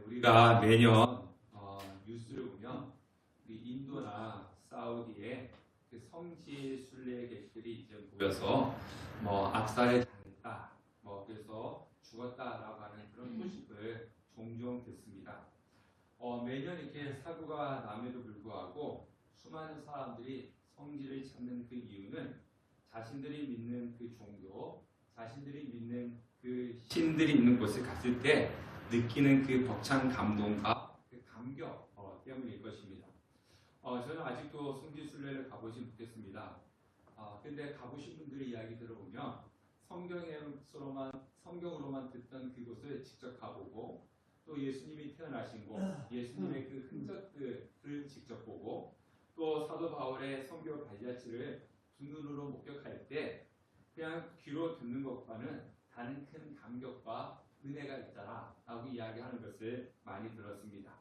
우리가 매년 뉴스를 보면 우리 인도나 사우디에 그 성지 순례 객들이 이제 모여서 압살을 당했다, 그래서 죽었다라고 하는 그런 소식을 종종 듣습니다. 매년 이렇게 사고가 남에도 불구하고 수많은 사람들이 성지를 찾는 그 이유는 자신들이 믿는 그 종교, 자신들이 믿는 그 신들이 있는 곳에 갔을 때 느끼는 그 벅찬 감동과 그 감격 때문일 것입니다. 저는 아직도 성지 순례를 가보지 못했습니다. 근데 가보신 분들의 이야기 들어보면 성경으로만 듣던 그곳을 직접 가보고 또 예수님이 태어나신 곳, 예수님의 그 흔적들을 직접 보고 또 사도 바울의 선교 발자취를 두 눈으로 목격할 때 그냥 귀로 듣는 것과는 다른 큰 감격과 은혜가 있다라고 이야기하는 것을 많이 들었습니다.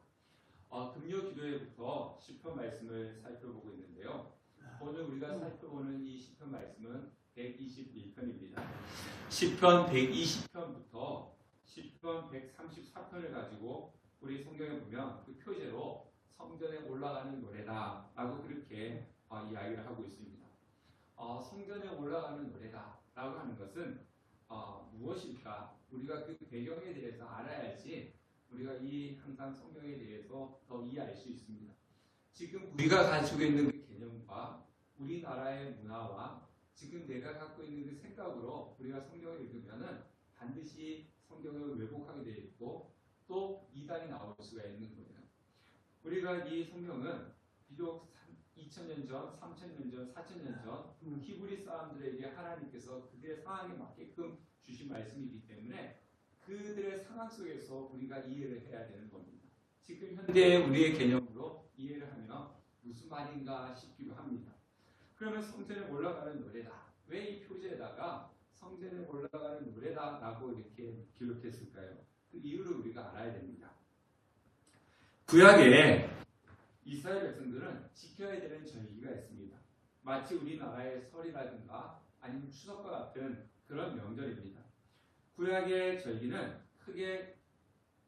금요 기도회부터 시편 말씀을 살펴보고 있는데요. 오늘 우리가 살펴보는 이 시편 말씀은 121편입니다. 시편 120편부터 시편 134편을 가지고 우리 성경에 보면 그 표제로 성전에 올라가는 노래다라고 그렇게 이야기를 하고 있습니다. 성전에 올라가는 노래다라고 하는 것은 무엇일까? 우리가 그 배경에 대해서 알아야지 우리가 항상 성경에 대해서 더 이해할 수 있습니다. 지금 우리가 가지고 있는 그 개념과 우리나라의 문화와 지금 내가 갖고 있는 그 생각으로 우리가 성경을 읽으면은 반드시 성경을 왜곡하게 되어 있고 또 이단이 나올 수가 있는 거예요. 우리가 이 성경은 비록 2000년 전, 3000년 전, 4000년 전 히브리 사람들에게 하나님께서 그들의 상황에 맞게끔 주신 말씀이기 때문에 그들의 상황 속에서 우리가 이해를 해야 되는 겁니다. 지금 현대 우리의 개념으로 이해를 하면 무슨 말인가 싶기도 합니다. 그러면 성전에 올라가는 노래다. 왜 이 표제에다가 성전에 올라가는 노래다라고 이렇게 기록했을까요? 그 이유를 우리가 알아야 됩니다. 구약에 이스라엘 백성들은 지켜야 되는 절기가 있습니다. 마치 우리나라의 설이라든가 아니면 추석과 같은 그런 명절입니다. 구약의 절기는 크게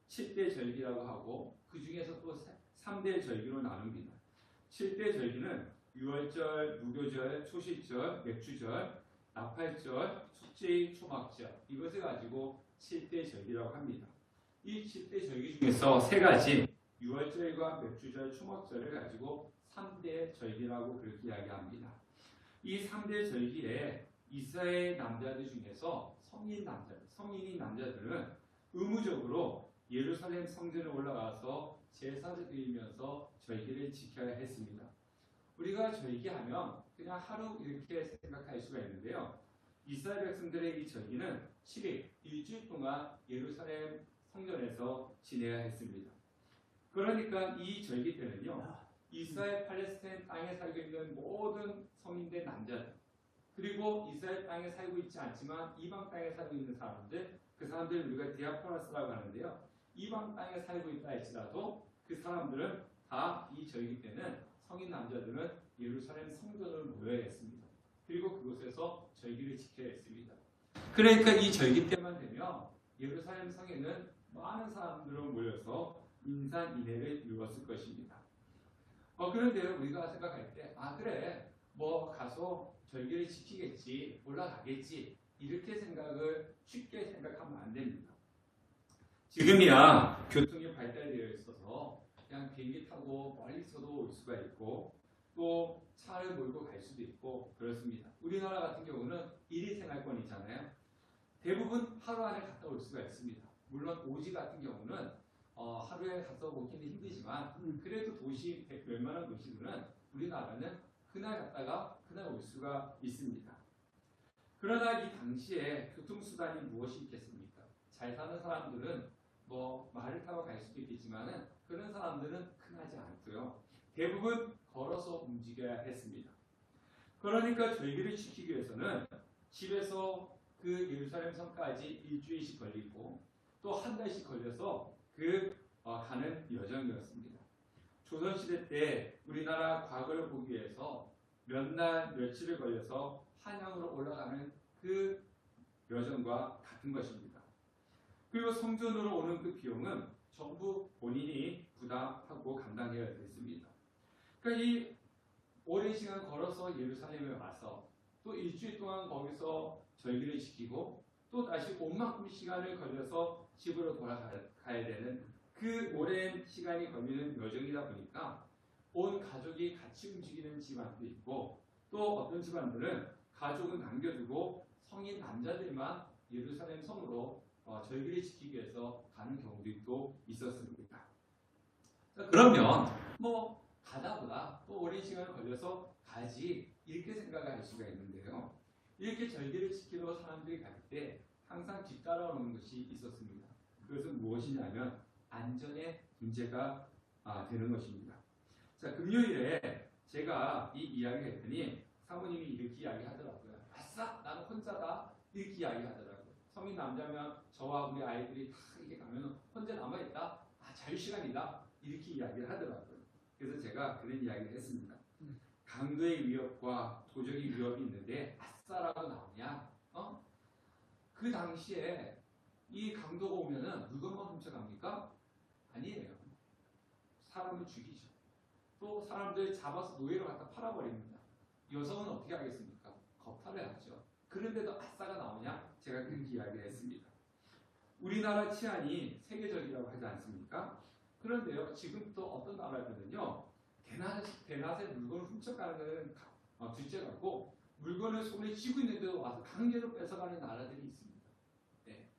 7대 절기라고 하고 그 중에서 또 3대 절기로 나눕니다. 7대 절기는 유월절, 무교절, 초실절, 맥주절, 나팔절, 첫째의 초막절 이것을 가지고 7대 절기라고 합니다. 이 7대 절기 중에서 세 가지 유월절과 맥주절, 초막절을 가지고 3대 절기라고 그렇게 이야기합니다. 이 3대 절기에 이스라엘 남자들 중에서 성인인 남자들은 의무적으로 예루살렘 성전에 올라가서 제사를 드리면서 절기를 지켜야 했습니다. 우리가 절기하면 그냥 하루 이렇게 생각할 수가 있는데요. 이스라엘 백성들의 이 절기는 7일, 일주일 동안 예루살렘 성전에서 지내야 했습니다. 그러니까 이 절기 때는요, 이스라엘 팔레스타인 땅에 살고 있는 모든 성인된 남자들, 그리고 이스라엘 땅에 살고 있지 않지만 이방 땅에 살고 있는 사람들, 그 사람들을 우리가 디아포라스라고 하는데요. 이방 땅에 살고 있다 할지라도 그 사람들은 다 이 절기 때는 성인 남자들은 예루살렘 성전을 모여야 했습니다. 그리고 그곳에서 절기를 지켜야 했습니다. 그러니까 이 절기 때만 되면 예루살렘 성에는 많은 사람들을 모여서 인산인해를 이루었을 것입니다. 그런데 우리가 생각할 때 그래 가서 절기를 지키겠지, 올라가겠지 이렇게 생각을 쉽게 생각하면 안 됩니다. 지금이야 교통이 발달되어 있어서 그냥 비행기 타고 멀리서도 올 수가 있고 또 차를 몰고 갈 수도 있고 그렇습니다. 우리나라 같은 경우는 1일 생활권이잖아요. 대부분 하루 안에 갔다 올 수가 있습니다. 물론 오지 같은 경우는 하루에 갔다 오기는 힘들지만 그래도 웬만한 도시들은 우리나라는 그날 갔다가 그날 올 수가 있습니다. 그러나 이 당시에 교통수단이 무엇이 있겠습니까? 잘 사는 사람들은 말을 타고 갈 수도 있겠지만 그런 사람들은 흔하지 않고요. 대부분 걸어서 움직여야 했습니다. 그러니까 절기를 지키기 위해서는 집에서 그 예루살렘 성까지 일주일씩 걸리고 또 한 달씩 걸려서 가는 여정이었습니다. 조선시대 때 우리나라 과거를 보기 위해서 몇 날 며칠을 걸려서 한양으로 올라가는 그 여정과 같은 것입니다. 그리고 성전으로 오는 그 비용은 전부 본인이 부담하고 감당해야 됐습니다. 그러니까 이 오랜 시간 걸어서 예루살렘에 와서 또 일주일 동안 거기서 절기를 지키고 또 다시 온만큼 시간을 걸려서 집으로 돌아가야 되는 그 오랜 시간이 걸리는 여정이다 보니까 온 가족이 같이 움직이는 집안도 있고 또 어떤 집안들은 가족은 남겨두고 성인 남자들만 예루살렘 성으로 절기를 지키기 위해서 가는 경우도 있었습니다. 그러면 뭐 가다보다 또 오랜 시간을 걸려서 가지 이렇게 생각할 수가 있는데요. 이렇게 절기를 지키러 사람들이 갈 때 항상 뒤따라오는 것이 있었습니다. 그것은 무엇이냐면 안전의 문제가 되는 것입니다. 자, 금요일에 제가 이 이야기를 했더니 사모님이 이렇게 이야기하더라고요. 아싸, 나는 혼자다 이렇게 이야기하더라고요. 성인 남자면 저와 우리 아이들이 다 이렇게 가면 혼자 남아있다. 자유시간이다 이렇게 이야기를 하더라고요. 그래서 제가 그런 이야기를 했습니다. 강도의 위협과 도적의 위협이 있는데 아싸라고 나오냐? 그 당시에 이 강도가 오면은 물건만 훔쳐갑니까? 아니에요. 사람을 죽이죠. 또 사람들 잡아서 노예로 갖다 팔아버립니다. 여성은 어떻게 하겠습니까? 겁탈을 하죠. 그런데도 아싸가 나오냐? 제가 그렇게 이야기를 했습니다. 우리나라 치안이 세계적이라고 하지 않습니까? 그런데요, 지금 또 어떤 나라들은요, 대낮에 물건을 훔쳐가는 것은 둘째가고 물건을 손에 쥐고 있는데도 와서 강제로 뺏어가는 나라들이 있습니다. 네.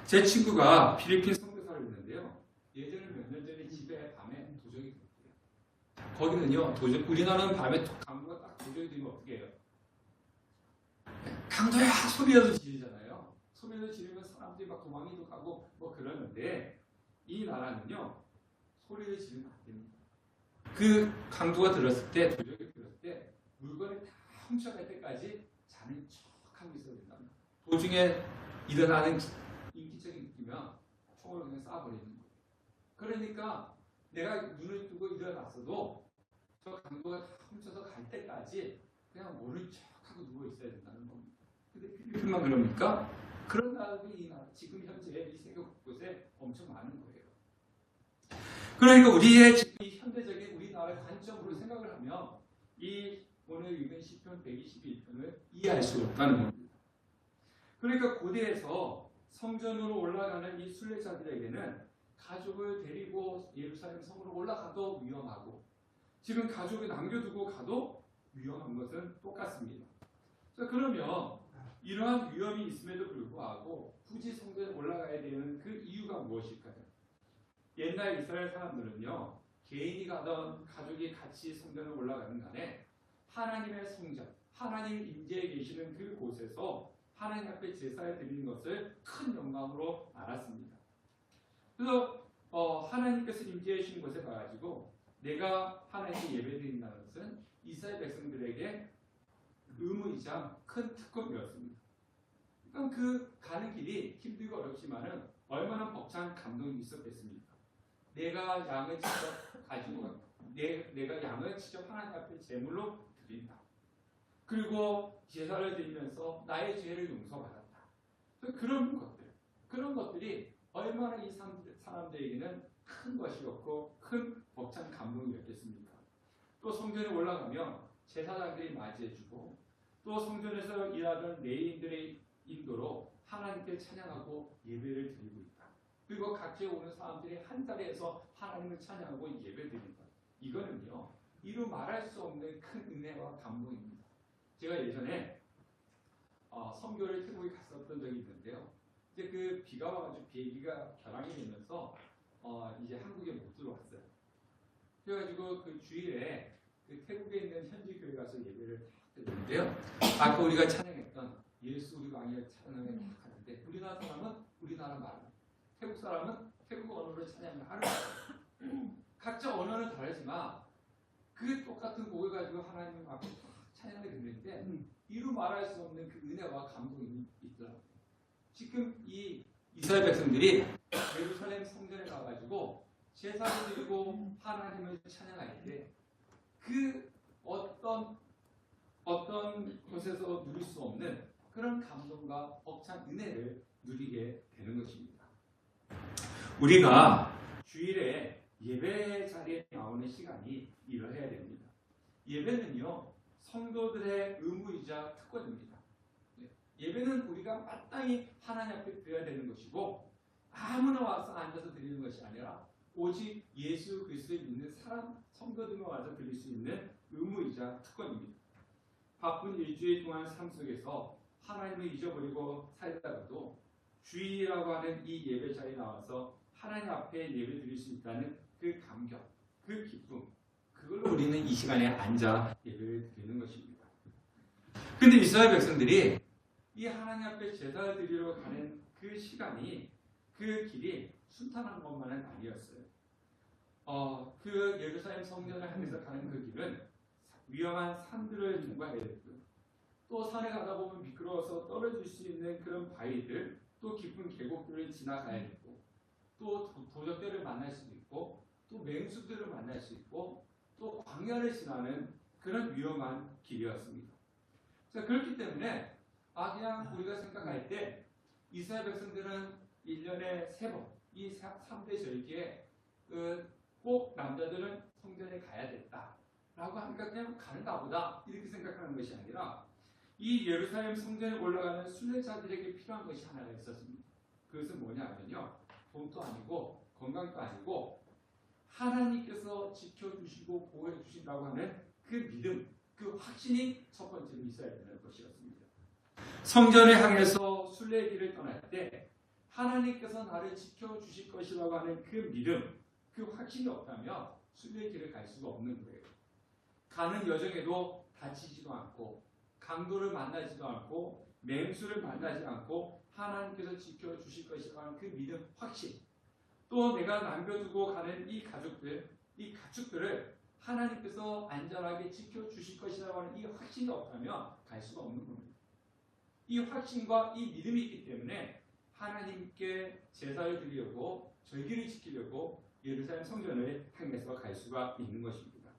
제 친구가 필리핀 선교사를 했는데요. 예전에 몇 년 전에 집에 밤에 도적이 들었대요. 거기는요, 우리나라는 밤에 강도가 딱 도적이 들면 어떻게 해요? 강도야! 소리라도 지르잖아요. 소리를 지르면 사람들이 막 도망이도 가고 뭐 그러는데 이 나라는요, 소리를 지르면 안 됩니다. 그 강도가 들었을 때, 도적이 들었을 때 물건을 다 훔쳐갈 때까지 자는 척하고 있어야 된답니다. 도중에 일어나는 인기적인 느끼면 총으로 그냥 쏴버리는 거예요. 그러니까 내가 눈을 뜨고 일어났어도 저 강도가 다 훔쳐서 갈 때까지 그냥 모른 척하고 누워 있어야 된다는 겁니다. 근데 필리핀만 그럽니까? 그런 나라들이 이 나라, 지금 현재 이 세계 곳곳에 엄청 많은 거예요. 그러니까 우리의 지금 이 현대적인 우리나라의 관점으로 생각을 하면 이 오늘 읽은 시편 121편을 이해할 수 없다는 겁니다. 그러니까 고대에서 성전으로 올라가는 이 순례자들에게는 가족을 데리고 예루살렘 성으로 올라가도 위험하고 지금 가족을 남겨두고 가도 위험한 것은 똑같습니다. 자, 그러면 이러한 위험이 있음에도 불구하고 굳이 성전에 올라가야 되는 그 이유가 무엇일까요? 옛날 이스라엘 사람들은요, 개인이 가던 가족이 같이 성전에 올라가는 간에 하나님의 성전, 하나님 임재에 계시는 그 곳에서 하나님 앞에 제사를 드리는 것을 큰 영광으로 알았습니다. 그래서 하나님께서 임재해 계시는 곳에 가가지고 내가 하나님께 예배드린다는 것은 이스라엘 백성들에게 의무이자 큰 특권이었습니다. 그러니까 그 가는 길이 힘들고 어렵지만은 얼마나 벅찬 감동이 있었겠습니까? 내가 양을 직접 가지고 내가 양을 직접 하나님 앞에 제물로 드린다. 그리고 제사를 드리면서 나의 죄를 용서받았다. 그런 것들이 얼마나 이 사람들에게는 큰 것이었고 큰 벅찬 감동이었겠습니까? 또 성전에 올라가면 제사장들이 맞이해주고 또 성전에서 일하던 레위인들의 인도로 하나님께 찬양하고 예배를 드리고 있다. 그리고 각지에 오는 사람들이 한 자리에서 하나님을 찬양하고 예배드린다. 이거는요, 이루 말할 수 없는 큰 은혜와 감동입니다. 제가 예전에 선교를 태국에 갔었던 적이 있는데요. 이제 그 비가 와가지고 비행기가 결항이 되면서 이제 한국에 못 들어왔어요. 그래가지고 그 주일에 그 태국에 있는 현지 교회 가서 예배를 드렸는데요. 아까 우리가 찬양했던 예수 우리 왕의 찬양을 다 하는데 우리나라 사람은 우리나라 말로, 태국 사람은 태국 언어로 찬양을 하는 거예요. 각자 언어는 다르지만 그 똑같은 곡을 가지고 하나님 앞에 찬양을 드리는데 이루 말할 수 없는 그 은혜와 감동이 있더라고요. 지금 이 이스라엘 백성들이 예루살렘 성전에 가가지고 제사를 드리고 하나님을 찬양할 때 그 어떤 곳에서 누릴 수 없는 그런 감동과 벅찬 은혜를 누리게 되는 것입니다. 우리가 주일에 예배 자리에 나오는 시간이 이러해야 됩니다. 예배는요, 성도들의 의무이자 특권입니다. 예배는 우리가 마땅히 하나님 앞에 드려야 되는 것이고, 아무나 와서 앉아서 드리는 것이 아니라 오직 예수 그리스도를 믿는 사람, 성도들만 와서 드릴 수 있는 의무이자 특권입니다. 바쁜 일주일 동안 삶 속에서 하나님을 잊어버리고 살다가도 주일이라고 하는 이 예배 자리에 나와서 하나님 앞에 예배 드릴 수 있다는 그 감격, 그 기쁨, 그걸로 우리는 이 시간에 앉아 예배를 드리는 것입니다. 근데 이스라엘 백성들이 이 하나님 앞에 제사를 드리러 가는 그 시간이, 그 길이 순탄한 것만은 아니었어요. 그 예루살렘 성전을 향해서 가는 그 길은 위험한 산들을 통과해야 됐고, 또 산에 가다 보면 미끄러워서 떨어질 수 있는 그런 바위들, 또 깊은 계곡들을 지나가야 됐고, 또 도적들을 만날 수도 있고, 또 맹수들을 만날 수 있고, 또 광야를 지나는 그런 위험한 길이었습니다. 자, 그렇기 때문에 그냥 우리가 생각할 때 이스라엘 백성들은 1년에 3번 이 3대 절기에 꼭 남자들은 성전에 가야 됐다라고 하니까 그냥 가는가 보다 이렇게 생각하는 것이 아니라, 이 예루살렘 성전에 올라가는 순례자들에게 필요한 것이 하나가 있었습니다. 그것은 뭐냐면요, 돈도 아니고 건강도 아니고 하나님께서 지켜주시고 보호해 주신다고 하는 그 믿음, 그 확신이 첫 번째로 있어야 되는 것이었습니다. 성전을 향해서 순례길을 떠날 때 하나님께서 나를 지켜주실 것이라고 하는 그 믿음, 그 확신이 없다면 순례길을 갈 수가 없는 거예요. 가는 여정에도 다치지도 않고, 강도를 만나지도 않고, 맹수를 만나지 않고 하나님께서 지켜주실 것이라고 하는 그 믿음, 확신, 또 내가 남겨두고 가는 이 가축들을 하나님께서 안전하게 지켜주실 것이라고 하는 이 확신이 없다면 갈 수가 없는 겁니다. 이 확신과 이 믿음이 있기 때문에 하나님께 제사를 드리려고, 절기를 지키려고 예루살렘 성전을 향해서 갈 수가 있는 것입니다.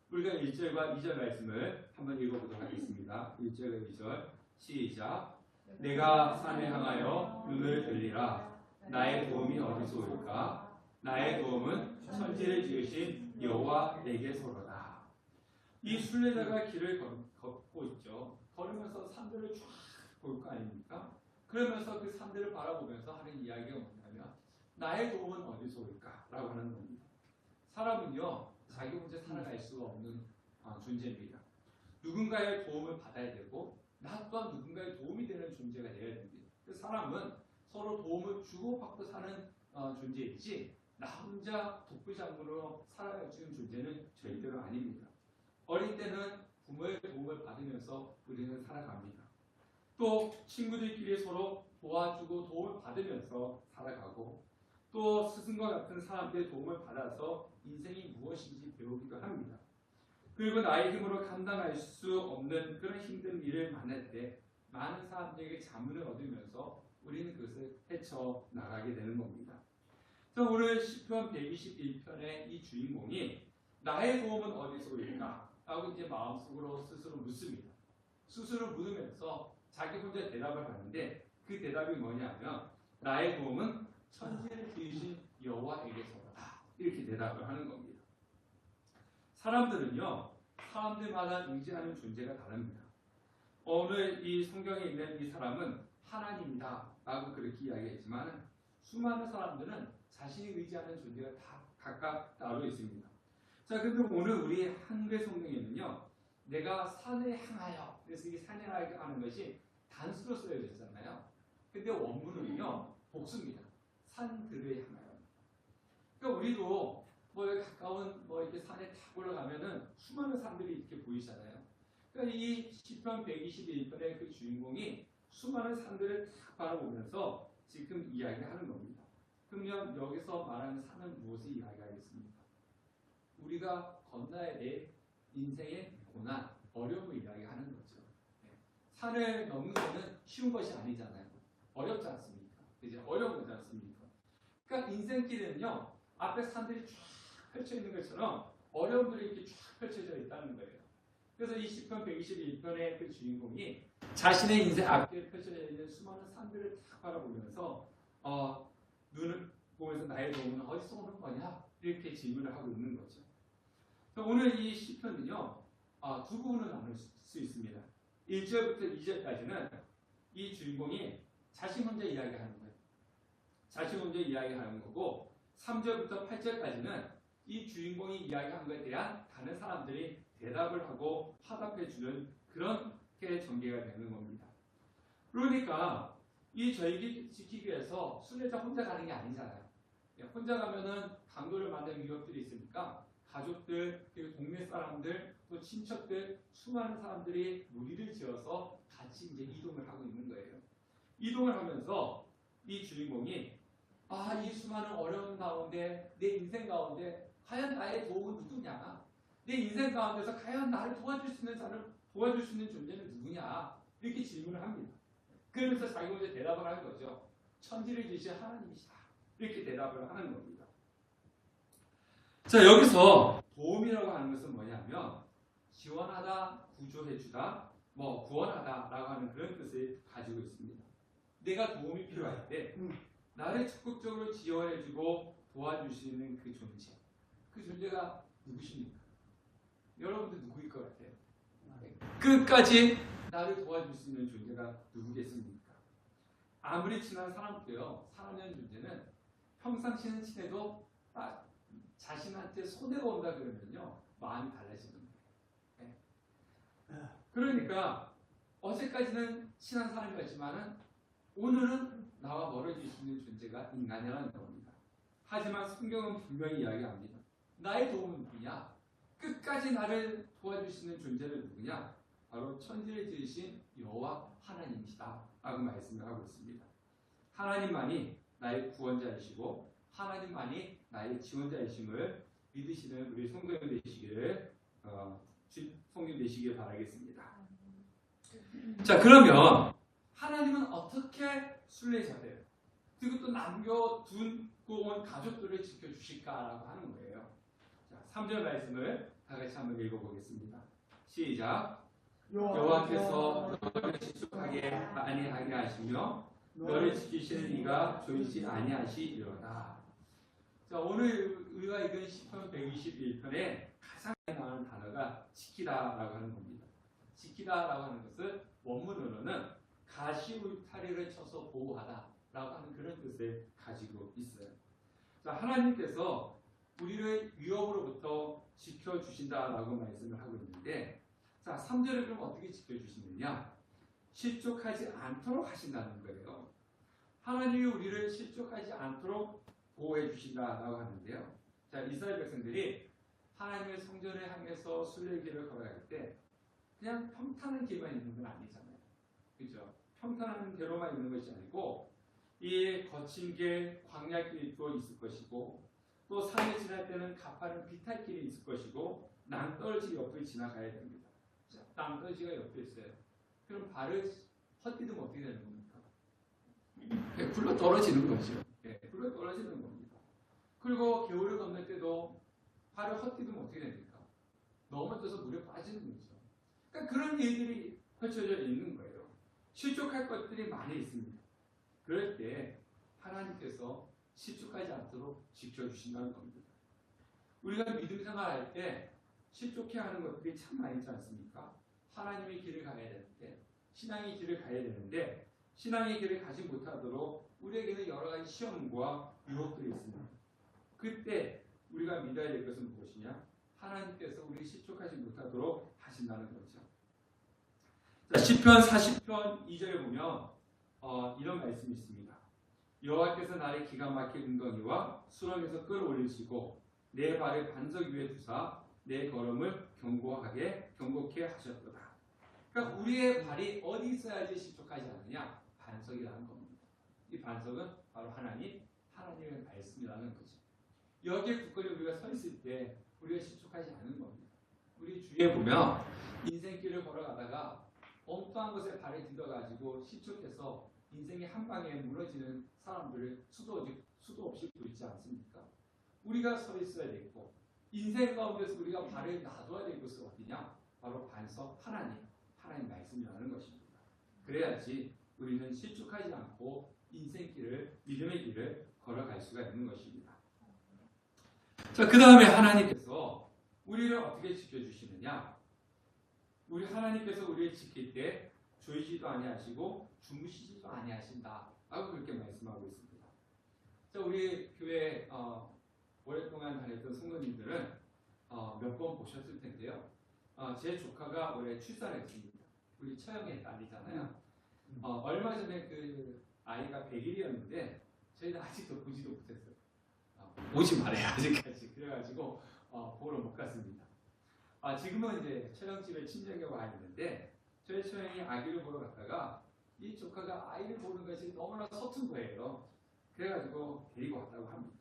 우리가 1절과 2절 말씀을 한번 읽어보도록 하겠습니다. 1절과 2절 시작. 내가 산에 향하여 눈을 들리라. 나의 도움이 어디서 올까? 나의 도움은 천지를 지으신 여호와에게서로다. 이 순례자가 길을 걷고 있죠. 걸으면서 산들을 쫙 볼 거 아닙니까? 그러면서 그 산들을 바라보면서 하는 이야기가 뭐냐면, 나의 도움은 어디서 올까? 라고 하는 겁니다. 사람은요, 자기 혼자 살아갈 수가 없는 존재입니다. 누군가의 도움을 받아야 되고, 나 또한 누군가의 도움이 되는 존재가 되어야 됩니다. 사람은 서로 도움을 주고받고 사는 존재이지, 나 혼자 독불장군으로 살아갈 수 있는 존재는 절대로 아닙니다. 어릴 때는 부모의 도움을 받으면서 우리는 살아갑니다. 또 친구들끼리 서로 도와주고 도움을 받으면서 살아가고, 또 스승과 같은 사람들의 도움을 받아서 인생이 무엇인지 배우기도 합니다. 그리고 나의 힘으로 감당할 수 없는 그런 힘든 일을 만날 때 많은 사람들에게 자문을 얻으면서 우리는 그것을 헤쳐나가게 되는 겁니다. 그래서 오늘 시편 121편의 이 주인공이 나의 도움은 어디서 올까? 라고 이제 마음속으로 스스로 묻습니다. 스스로 묻으면서 자기 혼자 대답을 하는데, 그 대답이 뭐냐면 나의 도움은 천지를 지으신 여호와에게서다. 이렇게 대답을 하는 겁니다. 사람들은요, 사람들마다 의지하는 존재가 다릅니다. 오늘 이 성경에 있는 이 사람은 하나님이다 라고 그렇게 이야기했지만, 수많은 사람들은 자신이 의지하는 존재가 다 각각 따로 있습니다. 자, 근데 오늘 우리 한글 성경에는요, 내가 산을 향하여, 그래서 이 산을 하는 것이 단수로 쓰여졌잖아요. 근데 원문은요, 복수입니다. 산들을 향하여. 그러니까 우리도 가까운 이렇게 산에 탁 올라가면은 수많은 산들이 이렇게 보이잖아요. 그러니까 이 시편 121편의 그 주인공이 수많은 산들을 탁 바라보면서 지금 이야기하는 겁니다. 그러면 여기서 말하는 산은 무엇을 이야기하겠습니까? 우리가 건너야 될 인생의 고난, 어려움을 이야기하는 거죠. 산을 넘는 것은 쉬운 것이 아니잖아요. 어렵지 않습니까? 이제 어려운 거지 않습니까? 그러니까 인생길에는요, 앞에 산들이 쫙 펼쳐 있는 것처럼 어려움들이 이렇게 쫙 펼쳐져 있다는 거예요. 그래서 이 시편 121편의 그 주인공이 자신의 인생 앞에 펼쳐져 있는 수많은 산들을 탁 바라보면서 눈을 나의 도움은 어디서 오는 거냐? 이렇게 질문을 하고 있는 거죠. 오늘 이 시편은요, 두 부분으로 나눌 수 있습니다. 1절부터 2절까지는 이 주인공이 자신 혼자 이야기하는 거예요. 자신 혼자 이야기하는 거고, 3절부터 8절까지는 이 주인공이 이야기한 것에 대한 다른 사람들이 대답을 하고 화답해 주는 그런 게 전개가 되는 겁니다. 그러니까 이 절기 지키기 위해서 순례자 혼자 가는 게 아니잖아요. 혼자 가면은 강도를 만날 위협들이 있으니까 가족들, 그리고 동네 사람들, 또 친척들, 수많은 사람들이 무리를 지어서 같이 이제 이동을 하고 있는 거예요. 이동을 하면서 이 주인공이 이 수많은 어려움 가운데, 내 인생 가운데 과연 나의 도움은 누구냐? 내 인생 가운데서 과연 나를 도와줄 수 있는 사람, 도와줄 수 있는 존재는 누구냐? 이렇게 질문을 합니다. 그러면서 자기 혼자 대답을 하는 거죠. 천지를 지으신 하나님이시다. 이렇게 대답을 하는 겁니다. 자, 여기서 도움이라고 하는 것은 뭐냐면 지원하다, 구조해주다, 구원하다라고 하는 그런 뜻을 가지고 있습니다. 내가 도움이 필요할 때 나를 적극적으로 지원해주고 도와줄 수 있는 그 존재. 그 존재가 누구십니까? 여러분들 누구일 것 같아요? 끝까지 나를 도와줄 수 있는 존재가 누구겠습니까? 아무리 친한 사람도요, 사랑하는 존재는 평상시는 친해도 자신한테 손해가 온다 그러면요, 마음이 달라지는 거예요. 네. 그러니까 어제까지는 친한 사람이었지만은 오늘은 나와 멀어질 수 있는 존재가 인간이라는 겁니다. 하지만 성경은 분명히 이야기합니다. 나의 도움은 누구냐? 끝까지 나를 도와줄 수 있는 존재는 누구냐? 바로 천지를 지으신 여호와 하나님이시다 라고 말씀을 하고 있습니다. 하나님만이 나의 구원자이시고 하나님만이 나의 지원자이심을 믿으시는 우리 성도님 되시기를 성님 되시길 바라겠습니다. 자, 그러면 하나님은 어떻게 순례자들 그리고 또 남겨두고 온 가족들을 지켜주실까라고 하는 거예요. 자, 3절 말씀을 다 같이 한번 읽어보겠습니다. 시작. 여호와께서 너를 실족하게 아니하게 하시며 너를 지키시는 이가 조이지 아니하시리로다. 자, 오늘 우리가 읽은 시편 121편에 가장 많이 나오는 단어가 지키다라고 하는 겁니다. 지키다라고 하는 것은 원문으로는 가시 울타리를 쳐서 보호하다라고 하는 그런 뜻을 가지고 있어요. 자, 하나님께서 우리를 위협으로부터 지켜주신다라고 말씀을 하고 있는데, 자, 3절에 그럼 어떻게 지켜주시느냐? 실족하지 않도록 하신다는 거예요. 하나님이 우리를 실족하지 않도록 보호해 주신다라고 하는데요. 자, 이스라엘 백성들이 하나님의 성전을 향해서 순례길을 걸어갈 때 그냥 평탄한 길만 있는 건 아니잖아요. 그렇죠? 평탄한 대로만 있는 것이 아니고 이 거친 길, 광야길도 있을 것이고 또 산을 지날 때는 가파른 비탈길이 있을 것이고 낭떠러지 옆을 지나가야 됩니다. 자, 낭떠러지가 옆에 있어요. 그럼 발을 헛디디면 어떻게 되는 겁니까? 굴러 떨어지는 거죠. 굴러 떨어지는 겁니다. 그리고 겨울을 건널 때도 발을 헛디디면 어떻게 됩니까? 넘어져서 물에 빠지는 거죠. 그러니까 그런 일들이 펼쳐져 있는 거예요. 실족할 것들이 많이 있습니다. 그럴 때 하나님께서 실족하지 않도록 지켜주신다는 겁니다. 우리가 믿음 생활할 때 실족해 하는 것들이 참 많이 있지 않습니까? 하나님의 길을 가야 되는데, 신앙의 길을 가야 되는데 신앙의 길을 가지 못하도록 우리에게는 여러 가지 시험과 유혹들이 있습니다. 그때 우리가 믿어야 될 것은 무엇이냐? 하나님께서 우리 실족하지 못하도록 하신다는 거죠. 자, 시편 40편 2절에 보면 이런 말씀이 있습니다. 여호와께서 나를 기가 막힌 웅덩이와 수렁에서 끌어올리시고 내 발을 반석 위에 두사 내 걸음을 경고케 하셨도다. 그러니까 우리의 발이 어디 있어야지 실족하지 않느냐? 반석이라는 겁니다. 이 반석은 바로 하나님의 말씀이라는 거죠. 여기에 굳건히 우리가 서 있을 때 우리가 실족하지 않는 겁니다. 우리 주위에 보면 인생길을 걸어가다가 엉뚱한 곳에 발을 디뎌가지고 실족해서 인생이 한 방에 무너지는 사람들을 수도 없이 보이지 않습니까? 우리가 서 있어야 되고 인생 가운데서 우리가 발을 놔둬야 될 곳은 어디냐? 바로 반석 하나님 말씀이라는 것입니다. 그래야지 우리는 실족하지 않고 인생길을 믿음의 길을 걸어갈 수가 있는 것입니다. 자, 그 다음에 하나님께서 우리를 어떻게 지켜주시느냐? 우리 하나님께서 우리를 지킬 때 졸지도 아니하시고 주무시지도 아니하신다 라고 그렇게 말씀하고 있습니다. 자, 우리 교회 오랫동안 다녔던 성도님들은 몇 번 보셨을 텐데요. 제 조카가 올해 출산을 했습니다. 우리 처형의 딸이잖아요. 얼마 전에 그 아이가 100일이었는데 저희는 아직도 보지도 못했어요. 오지 말아요 아직까지. 그래가지고 보러 못 갔습니다. 지금은 이제 처형집에 친정에 와 있는데 저희 처형이 아기를 보러 갔다가 이 조카가 아이를 보는 것이 너무나 서툰 거예요. 그래가지고 데리고 왔다고 합니다.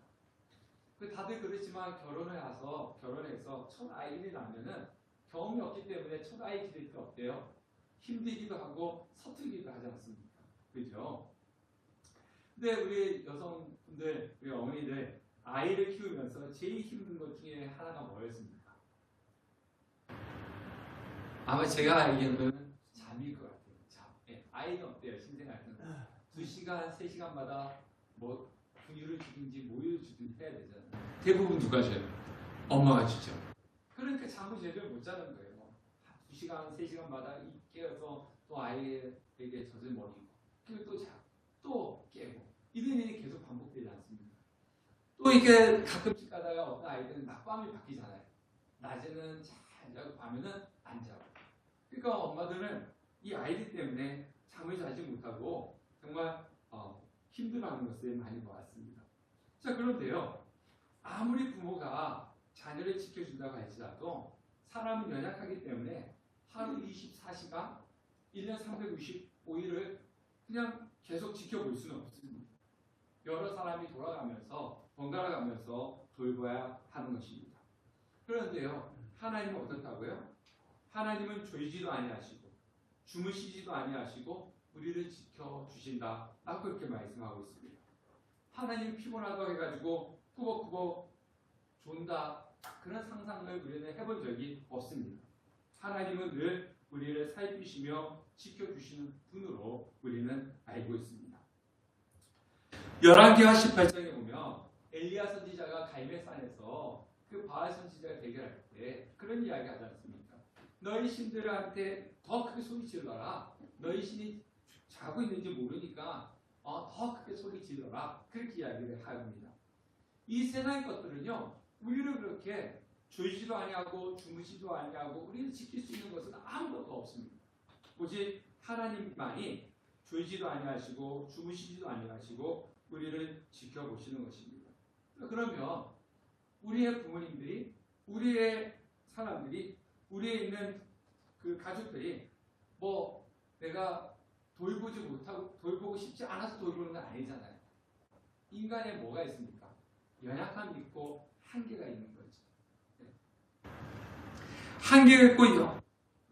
다들 그렇지만 결혼해서 첫 아이를 낳으면은 경험이 없기 때문에 첫 아이 기를 때 어때요? 힘들기도 하고 서툴기도 하지 않습니까? 그죠? 근데 우리 여성분들, 우리 어머니들 아이를 키우면서 제일 힘든 것 중에 하나가 뭐였습니까? 아마 제가 알기로는 잠일 것 같아요. 잠. 아이는 어때요? 신생할 때는 2시간, 3시간마다 뭐 분유를 주든지 모유를 주든지 해야 되잖아요. 대부분 누가 줘요? 엄마가 주죠. 그러니까 잠을 제대로 못 자는 거예요. 2시간, 3시간마다 깨어서 또 아이에게 젖을 먹이고 그리고 또 자고 또 깨고 이런 일이 계속 반복되지 않습니까? 또 이게 가끔씩 가다가 어떤 아이들은 낮밤이 바뀌잖아요. 낮에는 잘 자고 밤에는 안 자고. 그러니까 엄마들은 이 아이들 때문에 잠을 자지 못하고 정말 힘들어하는 것을 많이 보았습니다. 자, 그런데요. 아무리 부모가 자녀를 지켜준다고 할지라도 사람은 연약하기 때문에 하루 24시간, 1년 365일을 그냥 계속 지켜볼 수는 없습니다. 여러 사람이 돌아가면서 번갈아가면서 돌봐야 하는 것입니다. 그런데요. 하나님은 어떻다고요? 하나님은 졸지도 아니하시고 주무시지도 아니하시고 우리를 지켜주신다 라고 그렇게 말씀하고 있습니다. 하나님 피곤하다고 해가지고 꾸벅꾸벅 존다 그런 상상을 우리는 해본 적이 없습니다. 하나님은 늘 우리를 살피시며 지켜주시는 분으로 우리는 알고 있습니다. 열왕기하 18장에 보면 엘리야 선지자가 갈멜산에서 그 바알 선지자가 대결할 때 그런 이야기 하지 않습니까? 너희 신들한테 더 크게 소리 질러라. 너희 신이 자고 있는지 모르니까 더 크게 소리 질러라. 그렇게 이야기를 합니다. 이 세상의 것들은요. 우리를 그렇게 졸지도 아니하고 주무시도 아니하고 우리를 지킬 수 있는 것은 아무것도 없습니다. 오직 하나님만이 졸지도 아니하시고 주무시지도 아니하시고 우리를 지켜보시는 것입니다. 그러면 우리의 부모님들이 우리의 사람들이 우리에 있는 그 가족들이 뭐 내가 돌보지 못하고 돌보고 싶지 않아서 돌보는 건 아니잖아요. 인간에 뭐가 있습니까? 연약함이 있고 한계가 있는 거죠. 한계가 있고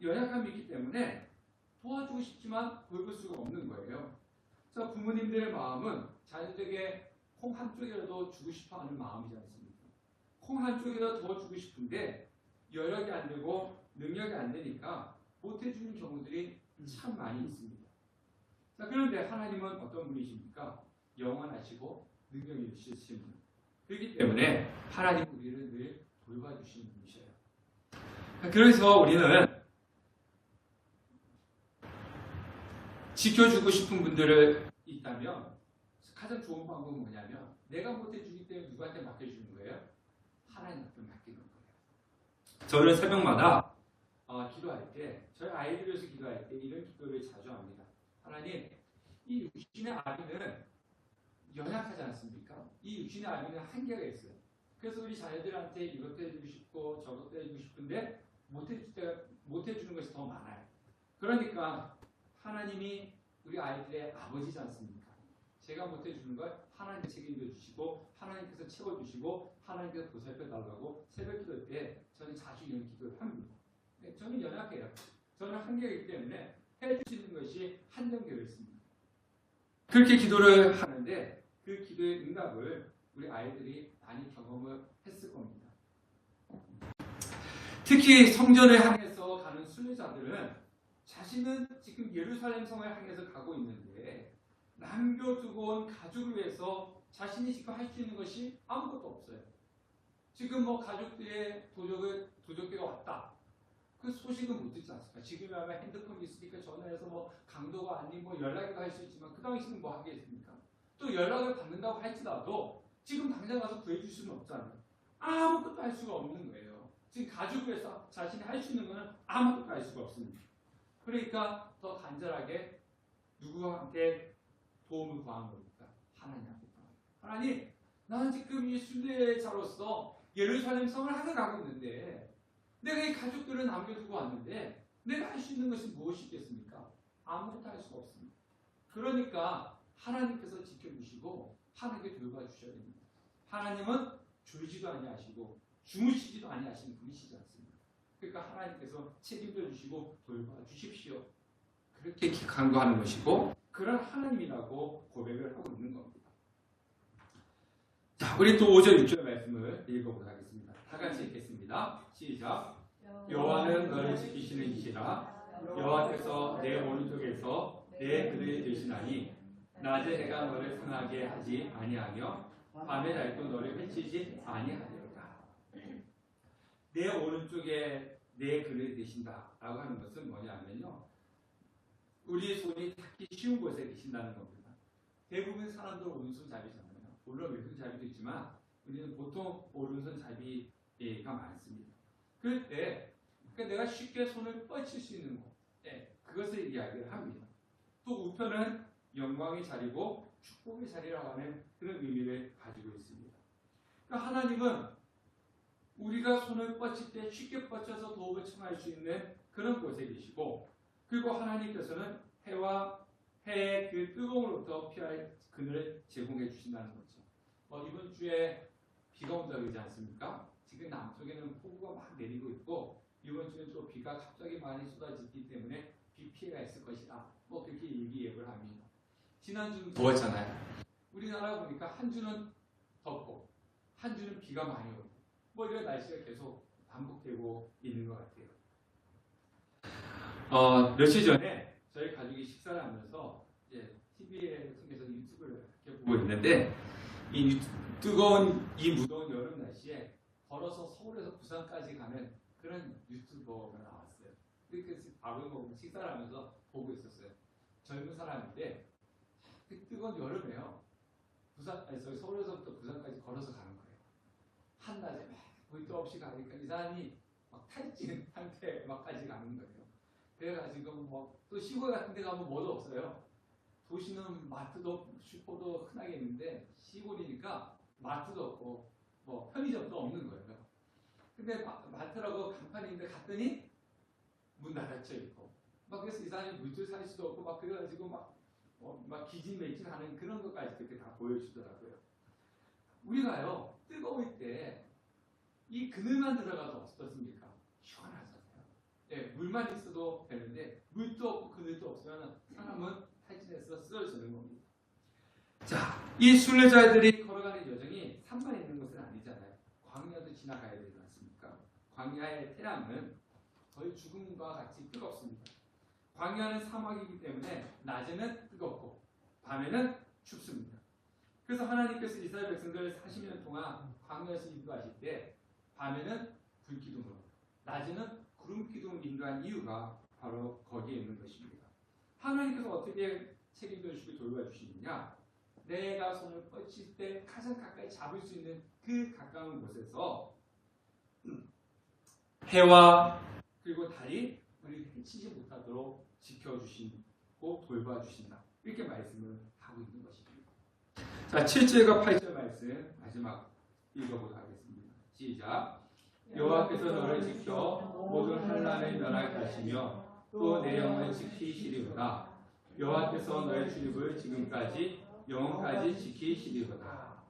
연약함이 있기 때문에 도와주고 싶지만 돌볼 수가 없는 거예요. 자, 부모님들의 마음은 자녀에게 콩 한 쪽이라도 주고 싶어하는 마음이지 않습니까? 콩 한 쪽이라도 더 주고 싶은데 여력이 안 되고 능력이 안 되니까 못 해주는 경우들이 참 많이 있습니다. 자, 그런데 하나님은 어떤 분이십니까? 영원하시고 능력이 있으신 분. 그렇기 때문에 하나님 우리를 늘 돌봐주시는 분이셔요. 그래서 우리는 지켜주고 싶은 분들을 있다면 가장 좋은 방법은 뭐냐면 내가 못해주기 때문에 누구한테 맡겨주는 거예요? 하나님한테 맡기는 거예요. 저는 새벽마다 기도할 때 저희 아이들 위해서 기도할 때 이런 기도를 자주 합니다. 하나님, 이 육신의 아기는 연약하지 않습니까? 이 육신의 아기는 한계가 있어요. 그래서 우리 자녀들한테 이것도 해주고 싶고 저것도 해주고 싶은데 못해주는 것이 더 많아요. 그러니까 하나님이 우리 아이들의 아버지지 않습니까? 제가 못해주는 걸 하나님 책임져 주시고 하나님께서 채워주시고 하나님께서 보살펴달라고 새벽기도 때 저는 자주 이런 기도를 합니다. 저는 연약해요. 저는 한계가 있기 때문에 해주시는 것이 한정되어 있습니다. 그렇게 기도를 하는데 그 기도의 응답을 우리 아이들이 많이 경험을 했을 겁니다. 특히 성전을 향해서 가는 순례자들은 자신은 지금 예루살렘 성을 향해서 가고 있는데 남겨두고 온 가족을 위해서 자신이 지금 할 수 있는 것이 아무것도 없어요. 지금 뭐 가족들의 도적계가 왔다. 그 소식은 못 듣지 않습니까? 지금이라면 핸드폰이 있으니까 전화해서 뭐 강도가 아닌 뭐 연락이 할 수 있지만 그 당시는 뭐 하겠습니까? 또 연락을 받는다고 할지라도 지금 당장 가서 구해줄 수는 없잖아요. 아무것도 할 수가 없는 거예요. 지금 가족을 위해서 자신이 할 수 있는 거는 아무것도 할 수가 없습니다. 그러니까 더 간절하게 누구한테 도움을 구하는 겁니까? 하나님한테. 하나님, 나는 지금 이 순례자로서 예루살렘 성을 항해가고 있는데 내가 이 가족들을 남겨두고 왔는데 내가 할 수 있는 것이 무엇이겠습니까? 아무것도 할 수가 없습니다. 그러니까 하나님께서 지켜주시고 하나님께 돌봐주셔야 됩니다. 하나님은 졸지도 아니하시고 주무시지도 아니하시는 분이시지 않습니까? 그러니까 하나님께서 책임져 주시고 돌봐주십시오. 그렇게 간구하는 것이고 그런 하나님이라고 고백을 하고 있는 겁니다. 자, 우리 또 5절 6절 말씀을 읽어보도록 하겠습니다. 다 같이 읽겠습니다. 시작. 여호와는 너를 지키시는 이시라. 여호와께서 내 오른쪽에서 내 그늘 되시나니 낮에 해가 너를 상하게 하지 아니하며 밤에 달도 너를 해치지 아니하리로다. 내 오른쪽에 내 그늘 되신다라고 하는 것은 뭐냐면요, 우리의 손이 닿기 쉬운 곳에 계신다는 겁니다. 대부분 사람들 오른손잡이잖아요. 물론 왼손잡이도 있지만 우리는 보통 오른손잡이가 많습니다. 그럴 때 그러니까 내가 쉽게 손을 뻗칠 수 있는 곳, 그것을 이야기를 합니다. 또 우편은 영광의 자리고 축복의 자리라고 하는 그런 의미를 가지고 있습니다. 그러니까 하나님은 우리가 손을 뻗칠 때 쉽게 뻗쳐서 도움을 청할 수 있는 그런 곳에 계시고, 그리고 하나님께서는 해와 해의 그 뜨거움으로부터 피할 그늘을 제공해 주신다는 거죠. 이번 주에 비가 온다고 그러지 않습니까? 지금 남쪽에는 폭우가 막 내리고 있고 이번 주는 또 비가 갑자기 많이 쏟아지기 때문에 비 피해가 있을 것이다. 그렇게 일기예보를 합니다. 지난주는 더웠잖아요. 우리나라 보니까 한 주는 덥고 한 주는 비가 많이 오고 이런 날씨가 계속 반복되고 있는 것 같아요. 며칠 전에 저희 가족이 식사를 하면서 이제 TV에 통해서 유튜브를 이렇게 보고 있는데 이 뜨거운 이 무더운 여름 날씨에 걸어서 서울에서 부산까지 가는 그런 유튜버가 나왔어요. 그래서 밥을 먹고 식사를 하면서 보고 있었어요. 젊은 사람인데 그 뜨거운 여름에요. 서울에서부터 부산까지 걸어서 가는 거예요. 한낮에 막 볼도 없이 가니까 이 사람이 막 탈진 상태에 막까지 가는 거예요. 그래가지고 또 시골 같은 데 가면 뭐도 없어요. 도시는 마트도 없고 슈퍼도 흔하게 있는데 시골이니까 마트도 없고 편의점도 없는 거예요. 근데 마트라고 간판이 있는데 갔더니 문 닫혀 있고 그래서 이 사람이 물줄 살 수도 없고 그래가지고 막 기진맥진하는 그런 것까지 그렇게 다 보여주더라고요. 우리가요 뜨거울 때 이 그늘만 들어가도 어떻습니까? 시원하잖아요. 물만 있어도 되는데 물도 없고 그늘도 없으면 사람은 탈진해서 쓰러지는 겁니다. 자, 이 순례자들이 걸어가는 여정이 산만 있는 것은 아니잖아요. 광야도 지나가야 되지 않습니까? 광야의 태양은 거의 죽음과 같이 뜨겁습니다. 광야는 사막이기 때문에 낮에는 뜨겁고 밤에는 춥습니다. 그래서 하나님께서 이스라엘 백성들을 40년 동안 광야에서 인도하실 때 밤에는 불기둥으로 낮에는 구름기둥을 인도한 이유가 바로 거기에 있는 것입니다. 하나님께서 어떻게 책임져 주시고 돌봐주시느냐? 내가 손을 뻗칠 때 가장 가까이 잡을 수 있는 그 가까운 곳에서 해와 그리고 달이 우리를 해치지 못하도록 지켜주시고 돌봐주신다. 이렇게 말씀을 하고 있는 것입니다. 자, 7절과 8절 말씀 마지막 읽어보도록 하겠습니다. 시작. 여호와께서 너를 지켜 모든 환난을 면하게 하시며 또 내 영혼을 지키시리로다. 여호와께서 너의 출입을 지금까지 영원까지 지키시리로다.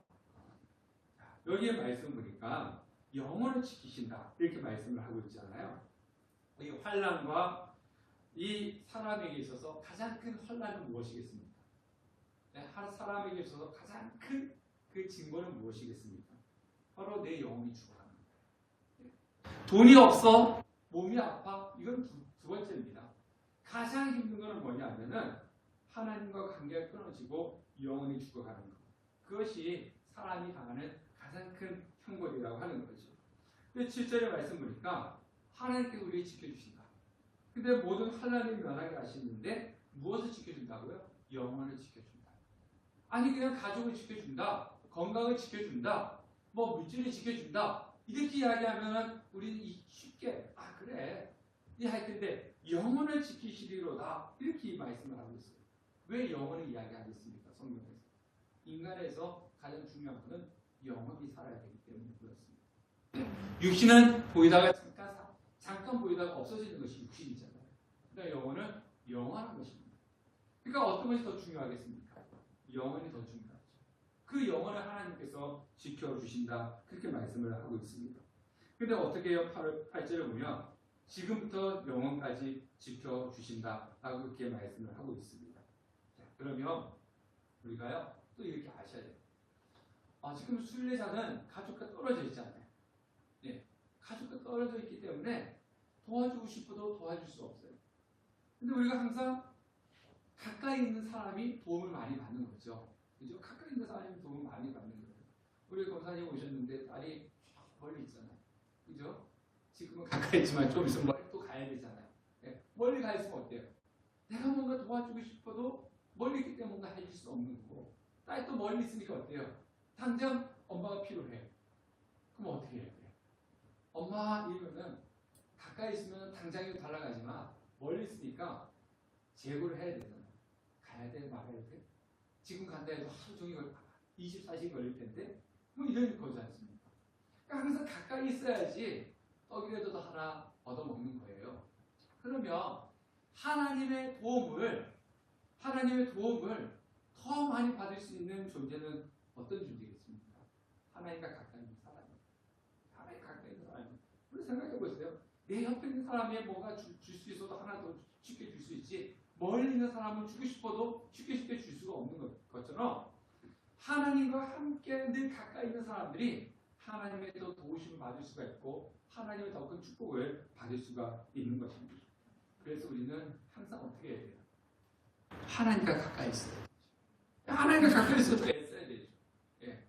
여기에 말씀 보니까 영혼을 지키신다 이렇게 말씀을 하고 있잖아요. 이 환난과 이 사람에게 있어서 가장 큰 환난은 무엇이겠습니까? 사람에게 있어서 가장 큰 그 징벌은 무엇이겠습니까? 바로 내 영혼이 죽어가는 거예요. 돈이 없어, 몸이 아파, 이건 두 번째입니다. 가장 힘든 것은 뭐냐면은 하나님과 관계가 끊어지고 영혼이 죽어가는 것. 그것이 사람이 당하는 가장 가장 큰 형벌이라고 하는 거죠. 근데 7절의 말씀 보니까 하나님께서 우리를 지켜주신다. 근데 모든 환난이 면하게 하시는데 무엇을 지켜준다고요? 영혼을 지켜준다. 아니 그냥 가족을 지켜준다. 건강을 지켜준다. 뭐 물질을 지켜준다. 이렇게 이야기하면 우리는 쉽게 그래. 할 텐데 영혼을 지키시리로다. 이렇게 이 말씀을 하고 있어요. 왜 영혼을 이야기하겠습니까? 성경에서. 인간에서 가장 중요한 것은 영혼이 살아야 되기 때문에 그렇습니다. 육신은 보이다가 잠깐 보이다가 없어지는 것이 육신이잖아요. 그러니까 영혼은 영원한 것입니다. 그러니까 어떤 것이 더 중요하겠습니까? 영혼이 더 중요하죠. 그 영혼을 하나님께서 지켜주신다. 그렇게 말씀을 하고 있습니다. 근데 어떻게 해요? 8절을 보면 지금부터 영혼까지 지켜주신다라고 그렇게 말씀을 하고 있습니다. 자, 그러면 우리가요 또 이렇게 아셔야 돼요. 지금 순례자는 가족과 떨어져 있잖아요. 예, 가족과 떨어져 있기 때문에 도와주고 싶어도 도와줄 수 없어요. 근데 우리가 항상 가까이 있는 사람이 도움을 많이 받는 거죠. 그죠? 가까이 있는 사람이 도움을 많이 받는 거예요. 우리 검사님 오셨는데 딸이 멀리 있잖아요. 그죠? 지금은 가까이 있지만 좀 있으면 멀리 또 가야 되잖아요. 예, 멀리 가 있으면 어때요? 내가 뭔가 도와주고 싶어도 멀리 있기 때문에 뭔가 해줄 수 없는 거고, 딸이 또 멀리 있으니까 어때요? 당장 엄마가 필요해. 그럼 어떻게 해야 돼요? 엄마 이러면은 가까이 있으면 당장이라도 달라가지만 멀리 있으니까 재고를 해야 되잖아요. 가야 돼, 말아야 돼. 지금 간다 해도 하루 종일 24시간 걸릴 텐데 뭐 이런 거지 않습니까? 그러니까 항상 가까이 있어야지 떡이라도 하나 얻어먹는 거예요. 그러면 하나님의 도움을 더 많이 받을 수 있는 존재는 어떤 존재겠습니까? 하나님과 가까이 있는 사람이. 하나님과 가까이 있는 사람이. 우리 생각해 보세요. 내 옆에 있는 사람이 뭐가 줄 수 있어도 하나 더 쉽게 줄 수 있지, 멀리 있는 사람은 주고 싶어도 쉽게 줄 수가 없는 것처럼 하나님과 함께 늘 가까이 있는 사람들이 하나님의 더 도우심을 받을 수가 있고 하나님의 더 큰 축복을 받을 수가 있는 것입니다. 그래서 우리는 항상 어떻게 해야 돼요? 하나님과 가까이 있어야 돼요. 하나님과 가까이 있어도 애써야 되죠. 예.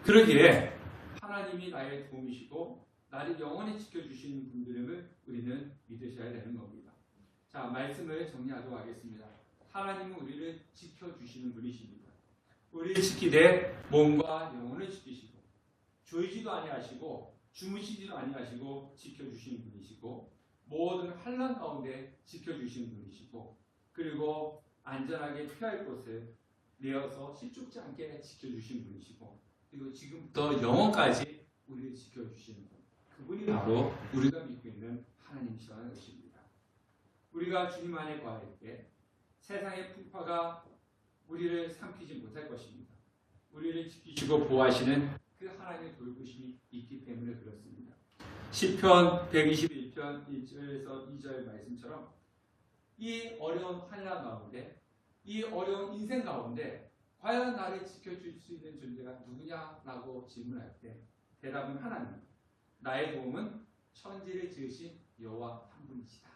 그러기에 하나님이 나의 도움이시고 나를 영원히 지켜주시는 분들임을 우리는 믿으셔야 되는 겁니다. 자, 말씀을 정리하도록 하겠습니다. 하나님은 우리를 지켜주시는 분이십니다. 우리를 지키되 몸과 영혼을 지키시고 졸지도 아니하시고 주무시지도 아니하시고 지켜주시는 분이시고 모든 환난 가운데 지켜주시는 분이시고 그리고 안전하게 피할 곳을 내어서 실족지 않게 지켜주시는 분이시고 그리고 지금부터 영원까지 우리를 지켜주시는 분, 그분이 바로 우리가 믿고 있는 하나님이시라는 것입니다. 우리가 주님 안에 거할 때 세상의 풍파가 우리를 삼키지 못할 것입니다. 우리를 지키시고 보호하시는 그 하나님의 돌보심이 있기 때문에 그렇습니다. 시편 121편 1절에서 2절 말씀처럼 이 어려운 환난 가운데, 이 어려운 인생 가운데 과연 나를 지켜줄 수 있는 존재가 누구냐라고 질문할 때 대답은 하나님. 나의 도움은 천지를 지으신 여호와 한 분이시다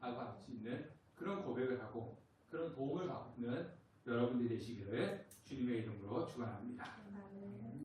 라고 할 수 있는 그런 고백을 하고 그런 도움을 받는 여러분들이 되시기를 주님의 이름으로 축원합니다.